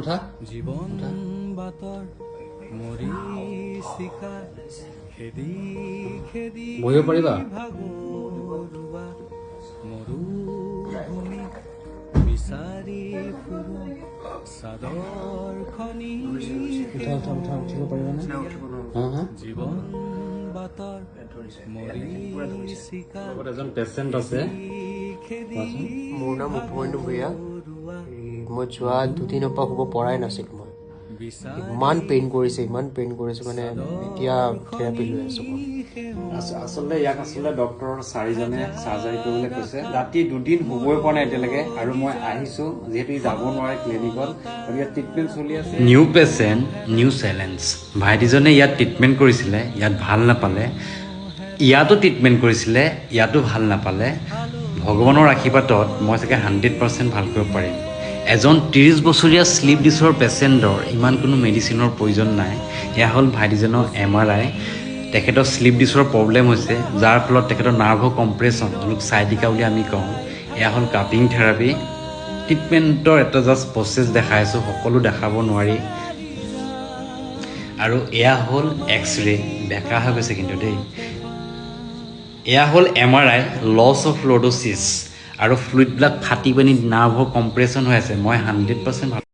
উঠা জীবন বাতৰ মৰিচিকা খেদি খেদি বহিব পাৰিবা ভাগৰুৱা মৰুভূমি বিচাৰি ফুৰো চাদৰ খনি উঠিব পাৰিবানে হা জীৱন বাতৰ মৰিচিকা এজন পেচেণ্ট আছে খেদি মোৰ নাম উপেন্দ্ৰ ভূঞা মই যোৱা দুদিনৰ পৰা শুব পৰাই নাছিলোঁ মই ইমান পেইন কৰিছে মানে এতিয়া থেৰাপি লৈ আছোঁ মই আচলতে ইয়াক ডক্টৰ 4জনে চাৰ্জাৰী কৰিবলৈ কৈছে ৰাতি 2 দিন শুবই পৰা নাই এতিয়ালৈকে আৰু মই আহিছোঁ যিহেতু যাব নোৱাৰে ক্লিনিকত ইয়াত ট্ৰিটমেণ্ট চলি আছে নিউ পেচেণ্ট নিউ চেলেঞ্জ ভাইটিজনে ইয়াত ট্ৰিটমেণ্ট কৰিছিলে ইয়াত ভাল নাপালে ইয়াতো ট্ৰিটমেণ্ট কৰিছিলে ইয়াতো ভাল নাপালে ভগৱানৰ আশীৰ্বাদত মই চাগে 100% ভাল কৰিব পাৰিম এজন 30 বছৰীয়া স্লিপ ডিছৰ পেচেণ্টৰ ইমান কোনো মেডিচিনৰ প্ৰয়োজন নাই এয়া হ'ল ভাইটিজনৰ MRI তেখেতৰ স্লিপ ডিছৰ প্ৰব্লেম হৈছে যাৰ ফলত তেখেতৰ নাৰ্ভৰ কম্প্ৰেছন যোনক সাইটিকা বুলি আমি কওঁ এয়া হ'ল কাপিং থেৰাপি ট্ৰিটমেণ্টৰ এটা জাষ্ট প্ৰচেছ দেখাই আছোঁ সকলো দেখাব নোৱাৰি আৰু এয়া হ'ল এক্সৰে বেকা হৈ গৈছে কিন্তু দেই এয়া হ'ল MRI লছ অফ লৰ্ডোচিছ আৰু ফ্লুইডবিলাক ফাটি পানি নাৰ্ভৰ কম্প্ৰেছন হৈ আছে মই 100%